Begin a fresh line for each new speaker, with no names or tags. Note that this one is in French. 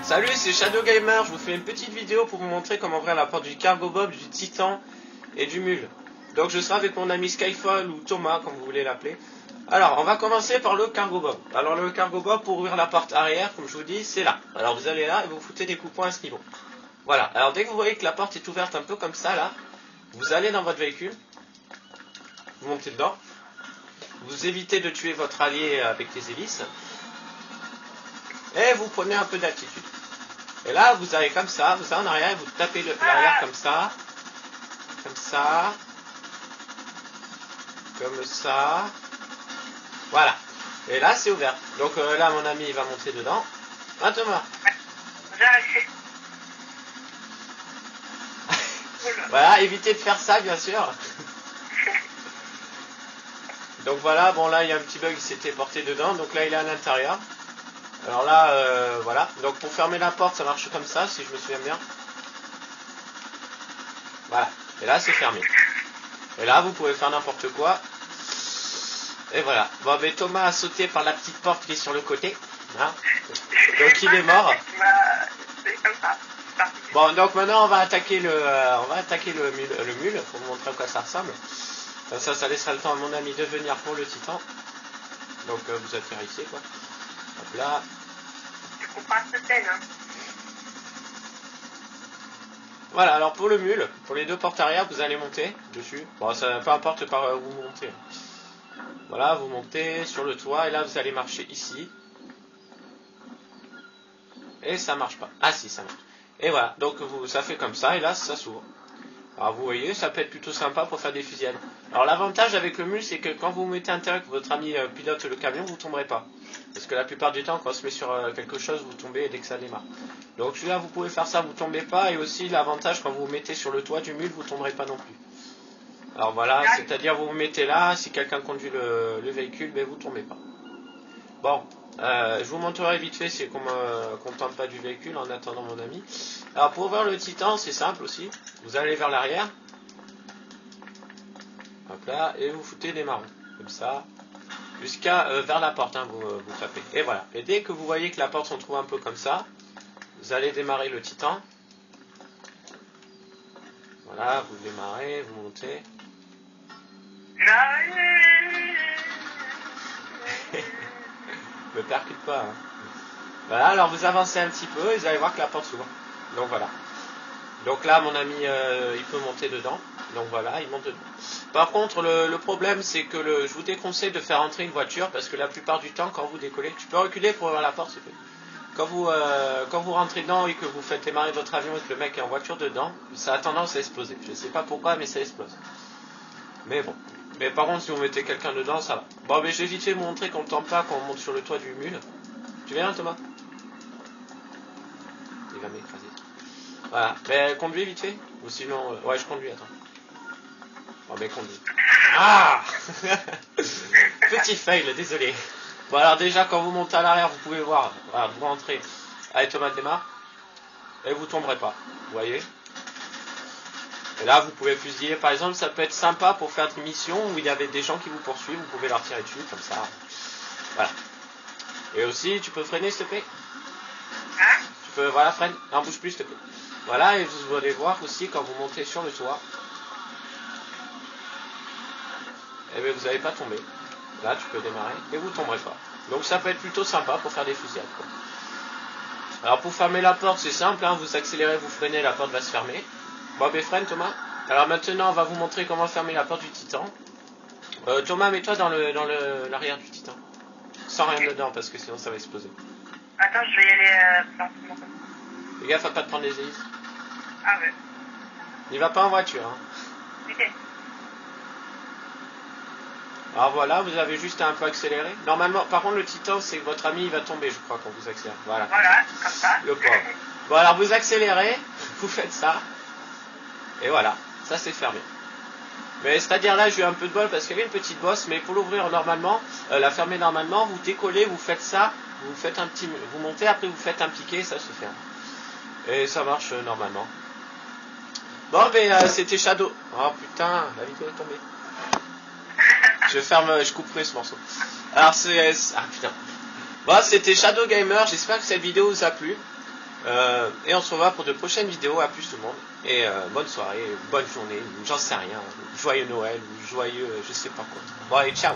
Salut, c'est Shadow Gamer, je vous fais une petite vidéo pour vous montrer comment ouvrir la porte du Cargo Bob, du Titan et du Mule. Donc je serai avec mon ami Skyfall ou Thomas, comme vous voulez l'appeler. Alors, on va commencer par le Cargo Bob. Alors le Cargo Bob, pour ouvrir la porte arrière, comme je vous dis, c'est là. Alors vous allez là et vous foutez des coups de poing à ce niveau. Voilà, alors dès que vous voyez que la porte est ouverte un peu comme ça, là, vous allez dans votre véhicule, vous montez dedans, vous évitez de tuer votre allié avec les hélices, et vous prenez un peu d'altitude. Et là, vous allez comme ça, vous allez en arrière, et vous tapez l'arrière comme ça, comme ça, voilà. Et là, c'est ouvert. Donc là, mon ami, il va monter dedans. Hein, Thomas? Voilà, évitez de faire ça, bien sûr. Donc voilà, bon là, il y a un petit bug, il s'était porté dedans. Donc là, il est à l'intérieur. Alors là, voilà. Donc pour fermer la porte, ça marche comme ça, si je me souviens bien. Voilà. Et là, c'est fermé. Et là, vous pouvez faire n'importe quoi. Et voilà. Bon, mais Thomas a sauté par la petite porte qui est sur le côté. Hein, donc il est mort. Bon, donc maintenant, on va attaquer le mule pour vous montrer à quoi ça ressemble. Comme ça laissera le temps à mon ami de venir pour le Titan. Donc vous atterrissez, quoi. Hop là.
Tu comprends ce thème, hein.
Voilà, alors pour le mule, pour les deux portes arrière, vous allez monter dessus. Bon, ça, peu importe par où vous montez. Voilà, vous montez sur le toit et là vous allez marcher ici. Et ça marche pas. Ah si, ça marche. Et voilà, donc ça fait comme ça et là ça s'ouvre. Alors vous voyez, ça peut être plutôt sympa pour faire des fusillades. Alors l'avantage avec le mule, c'est que quand vous mettez un terrain que votre ami pilote le camion, vous tomberez pas. Parce que la plupart du temps, quand on se met sur quelque chose, vous tombez dès que ça démarre. Donc celui-là, vous pouvez faire ça, vous tombez pas. Et aussi l'avantage, quand vous vous mettez sur le toit du mule, vous tomberez pas non plus. Alors voilà, c'est-à-dire vous vous mettez là, si quelqu'un conduit le véhicule, mais vous tombez pas. Bon, je vous montrerai vite fait, c'est qu'on ne contente pas du véhicule en attendant mon ami. Alors pour ouvrir le Titan, c'est simple aussi. Vous allez vers l'arrière. Hop là, et vous foutez des marrons. Comme ça. Jusqu'à vers la porte, hein, vous tapez. Et voilà. Et dès que vous voyez que la porte se trouve un peu comme ça, vous allez démarrer le Titan. Voilà, vous démarrez, vous montez. Me percute pas. Hein. Voilà, alors vous avancez un petit peu et vous allez voir que la porte s'ouvre. Donc voilà. Donc là, mon ami, il peut monter dedans. Donc voilà, il monte dedans. Par contre, le problème, c'est que je vous déconseille de faire entrer une voiture parce que la plupart du temps, quand vous décollez, tu peux reculer pour ouvrir la porte, s'il te plaît. Quand vous rentrez dedans et que vous faites démarrer votre avion et que le mec est en voiture dedans, ça a tendance à exploser. Je ne sais pas pourquoi, mais ça explose. Mais bon. Mais par contre, si vous mettez quelqu'un dedans, ça va. Bon, mais je vais vite fait vous montrer qu'on ne tente pas quand on monte sur le toit du mule. Tu viens, Thomas? Il va m'écraser. Voilà. Mais conduis vite fait. Ou sinon... ouais, je conduis, attends. Bon, mais conduis. Ah. Petit fail, désolé. Bon, alors déjà, quand vous montez à l'arrière, vous pouvez voir. Voilà, vous rentrez. Allez, Thomas démarre. Et vous tomberez pas. Vous voyez? Et là, vous pouvez fusiller. Par exemple, ça peut être sympa pour faire des missions où il y avait des gens qui vous poursuivent. Vous pouvez leur tirer dessus, comme ça. Voilà. Et aussi, tu peux freiner, s'il te plaît? Tu peux, voilà, freine. Non, bouge plus, s'il te plaît. Voilà, et vous allez voir aussi quand vous montez sur le toit. Eh bien, vous n'allez pas tomber. Là, tu peux démarrer et vous ne tomberez pas. Donc, ça peut être plutôt sympa pour faire des fusillades, quoi. Alors, pour fermer la porte, c'est simple. Hein, vous accélérez, vous freinez, la porte va se fermer. Bon, ben freine, Thomas. Alors, maintenant, on va vous montrer comment fermer la porte du Titan. Thomas, mets-toi dans l'arrière du Titan. Sans rien dedans, parce que sinon, ça va exploser.
Attends, je vais y aller
Fais gaffe à pas te prendre les hélices.
Ah ouais.
Il va pas en voiture, hein.
Ok.
Alors voilà, vous avez juste à un peu accéléré. Normalement, par contre, le Titan, c'est que votre ami, il va tomber, je crois, quand vous accélérez. Voilà.
Voilà, comme ça.
Le pauvre. Bon, alors vous accélérez, vous faites ça. Et voilà, ça c'est fermé. Mais c'est-à-dire là, j'ai eu un peu de bol parce qu'il y avait une petite bosse, mais pour l'ouvrir normalement, la fermer normalement, vous décollez, vous faites ça, vous faites un petit, vous montez, après vous faites un piqué, ça se ferme. Et ça marche normalement. Bon, mais c'était Shadow. Oh putain, la vidéo est tombée. Je couperai ce morceau. Alors c'est... Ah putain. Bon, c'était Shadow Gamer, j'espère que cette vidéo vous a plu. Et on se revoit pour de prochaines vidéos. À plus tout le monde. Et bonne soirée, bonne journée, j'en sais rien. Joyeux Noël, ou joyeux je sais pas quoi. Bon allez, ciao.